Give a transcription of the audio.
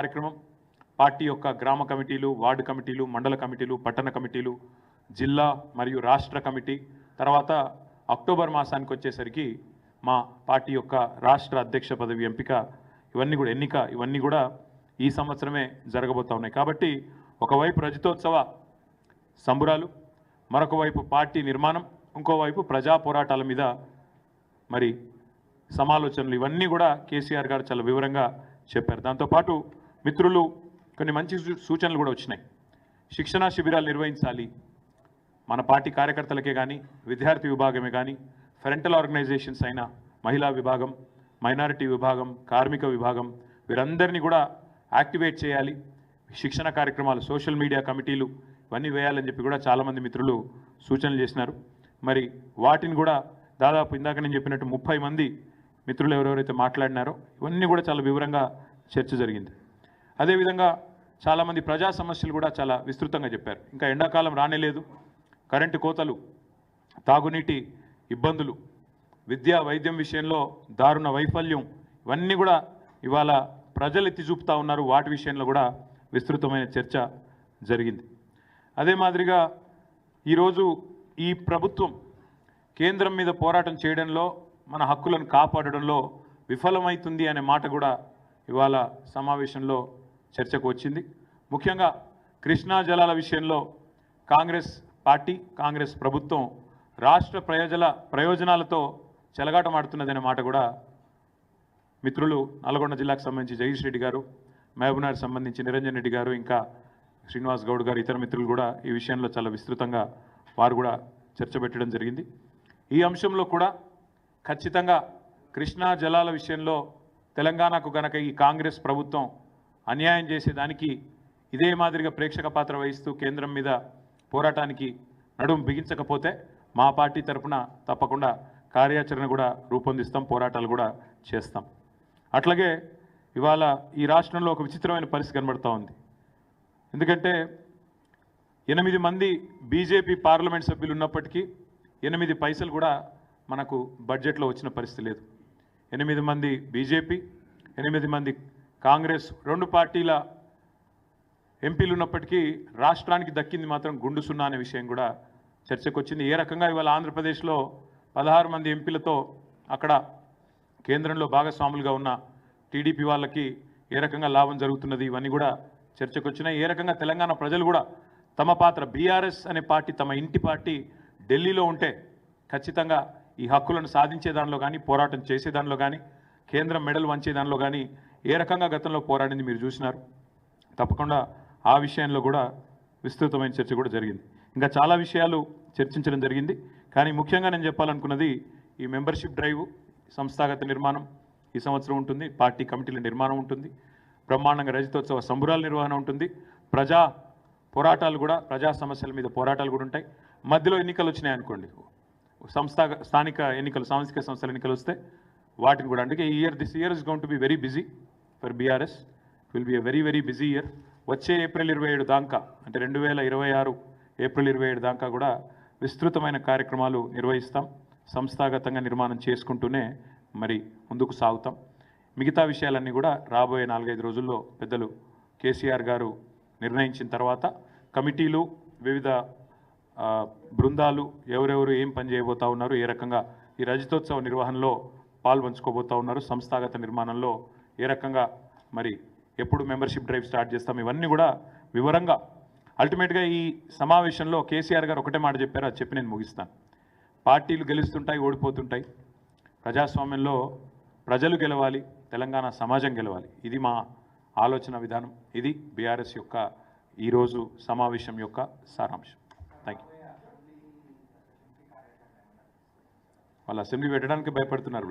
కార్యక్రమం పార్టీ యొక్క గ్రామ కమిటీలు, వార్డు కమిటీలు, మండల కమిటీలు, పట్టణ కమిటీలు, జిల్లా మరియు రాష్ట్ర కమిటీ, తర్వాత అక్టోబర్ మాసానికి వచ్చేసరికి మా పార్టీ యొక్క రాష్ట్ర అధ్యక్ష పదవి ఎంపిక ఇవన్నీ కూడా ఈ సంవత్సరమే జరగబోతా ఉన్నాయి. కాబట్టి ఒకవైపు రజతోత్సవ సంబురాలు, మరొక వైపు పార్టీ నిర్మాణం, ఇంకోవైపు ప్రజా పోరాటాల మీద మరి సమాలోచనలు, ఇవన్నీ కూడా కేసీఆర్ గారు చాలా వివరంగా చెప్పారు. దాంతోపాటు మిత్రులు కొన్ని మంచి సూచనలు కూడా వచ్చినాయి. శిక్షణా శిబిరాలు నిర్వహించాలి. మన పార్టీ కార్యకర్తలకే కానీ, విద్యార్థి విభాగమే కానీ, ఫ్రంటల్ ఆర్గనైజేషన్స్ అయిన మహిళా విభాగం, మైనారిటీ విభాగం, కార్మిక విభాగం, వీరందరినీ కూడా యాక్టివేట్ చేయాలి. శిక్షణ కార్యక్రమాలు, సోషల్ మీడియా కమిటీలు ఇవన్నీ వేయాలని చెప్పి కూడా చాలామంది మిత్రులు సూచనలు చేసినారు. మరి వాటిని కూడా దాదాపు ఇందాక నేను చెప్పినట్టు 30 మంది మిత్రులు ఎవరెవరైతే మాట్లాడినారో ఇవన్నీ కూడా చాలా వివరంగా చర్చ జరిగింది. అదేవిధంగా చాలామంది ప్రజా సమస్యలు కూడా చాలా విస్తృతంగా చెప్పారు. ఇంకా ఎండాకాలం రానేలేదు, కరెంటు కోతలు, తాగునీటి ఇబ్బందులు, విద్యా వైద్యం విషయంలో దారుణ వైఫల్యం, ఇవన్నీ కూడా ఇవాళ ప్రజలు ఎత్తి చూపుతా ఉన్నారు. వాటి విషయంలో కూడా విస్తృతమైన చర్చ జరిగింది. అదే మాదిరిగా ఈరోజు ఈ ప్రభుత్వం కేంద్రం మీద పోరాటం చేయడంలో, మన హక్కులను కాపాడడంలో విఫలమవుతుంది అనే మాట కూడా ఇవాళ సమావేశంలో చర్చకు వచ్చింది. ముఖ్యంగా కృష్ణా జలాల విషయంలో కాంగ్రెస్ పార్టీ, కాంగ్రెస్ ప్రభుత్వం రాష్ట్ర ప్రయోజనాలతో చెలగాటమాడుతున్నదనే మాట కూడా మిత్రులు నల్గొండ జిల్లాకు సంబంధించి జగదీష్ రెడ్డి గారు, మహబూబ్నగర్ సంబంధించి నిరంజన్ రెడ్డి గారు, ఇంకా శ్రీనివాస్ గౌడ్ గారు, ఇతర మిత్రులు కూడా ఈ విషయంలో చాలా విస్తృతంగా వారు కూడా చర్చ పెట్టడం జరిగింది. ఈ అంశంలో కూడా ఖచ్చితంగా కృష్ణా జలాల విషయంలో తెలంగాణకు గనక ఈ కాంగ్రెస్ ప్రభుత్వం అన్యాయం చేసేదానికి ఇదే మాదిరిగా ప్రేక్షక పాత్ర వహిస్తూ కేంద్రం మీద పోరాటానికి నడుం బిగించకపోతే మా పార్టీ తరఫున తప్పకుండా కార్యాచరణ కూడా రూపొందిస్తాం, పోరాటాలు కూడా చేస్తాం. అట్లాగే ఇవాళ ఈ రాష్ట్రంలో ఒక విచిత్రమైన పరిస్థితి కనబడుతూ ఉంది. ఎందుకంటే 8 మంది బీజేపీ పార్లమెంట్ సభ్యులు ఉన్నప్పటికీ 8 పైసలు కూడా మనకు బడ్జెట్లో వచ్చిన పరిస్థితి లేదు. 8 మంది బీజేపీ, 8 మంది కాంగ్రెస్, 2 పార్టీల ఎంపీలు ఉన్నప్పటికీ రాష్ట్రానికి దక్కింది మాత్రం గుండు సున్నా అనే విషయం కూడా చర్చకు వచ్చింది. ఏ రకంగా ఇవాళ ఆంధ్రప్రదేశ్లో 16 మంది ఎంపీలతో అక్కడ కేంద్రంలో భాగస్వాములుగా ఉన్న టీడీపీ వాళ్ళకి ఏ రకంగా లాభం జరుగుతున్నది, ఇవన్నీ కూడా చర్చకు వచ్చినాయి. ఏ రకంగా తెలంగాణ ప్రజలు కూడా తమ పాత్ర, బీఆర్ఎస్ అనే పార్టీ తమ ఇంటి పార్టీ ఢిల్లీలో ఉంటే ఖచ్చితంగా ఈ హక్కులను సాధించే దానిలో కానీ, పోరాటం చేసే దానిలో కానీ, కేంద్రం మెడలు వంచే దానిలో కానీ ఏ రకంగా గతంలో పోరాడింది మీరు చూసినారు. తప్పకుండా ఆ విషయంలో కూడా విస్తృతమైన చర్చ కూడా జరిగింది. ఇంకా చాలా విషయాలు చర్చించడం జరిగింది. కానీ ముఖ్యంగా నేను చెప్పాలనుకున్నది ఈ మెంబర్షిప్ డ్రైవ్, సంస్థాగత నిర్మాణం ఈ సంవత్సరం ఉంటుంది, పార్టీ కమిటీల నిర్మాణం ఉంటుంది, బ్రహ్మాండంగా రజతోత్సవ సంబురాల నిర్వహణ ఉంటుంది, ప్రజా పోరాటాలు కూడా, ప్రజా సమస్యల మీద పోరాటాలు కూడా ఉంటాయి. మధ్యలో ఎన్నికలు వచ్చినాయనుకోండి, స్థానిక ఎన్నికలు, సాంస్థిక సంస్థల ఎన్నికలు వస్తే వాటిని కూడా, అందుకే this year is going to be very busy for BRS. Will be a very very busy year. వచ్చే ఏప్రిల్ 27 దాకా, అంటే 2026 ఏప్రిల్ 27 దాకా కూడా విస్తృతమైన కార్యక్రమాలు నిర్వహిస్తాం. సంస్థాగతంగా నిర్మాణం చేసుకుంటూనే మరి ముందుకు సాగుతాం. మిగతా విషయాలన్నీ కూడా రాబోయే 4-5 రోజుల్లో పెద్దలు కేసీఆర్ గారు నిర్ణయించిన తర్వాత కమిటీలు, వివిధ బృందాలు ఎవరెవరు ఏం పని చేయబోతా ఉన్నారు, ఏ రకంగా ఈ రజతోత్సవ నిర్వహణలో పాల్పంచుకోబోతా ఉన్నారు, సంస్థాగత నిర్మాణంలో ఏ రకంగా మరి ఎప్పుడు మెంబర్షిప్ డ్రైవ్ స్టార్ట్ చేస్తాం, ఇవన్నీ కూడా వివరంగా. అల్టిమేట్గా ఈ సమావేశంలో కేసీఆర్ గారు ఒకటే మాట చెప్పారు, అది చెప్పి నేను ముగిస్తాను. పార్టీలు గెలుస్తుంటాయి, ఓడిపోతుంటాయి. ప్రజాస్వామ్యంలో ప్రజలు గెలవాలి, తెలంగాణ సమాజం గెలవాలి. ఇది మా ఆలోచన విధానం. ఇది బీఆర్ఎస్ యొక్క ఈరోజు సమావేశం యొక్క సారాంశం. Thank you. వాళ్ళు అసెంబ్లీ పెట్టడానికి భయపడుతున్నారు.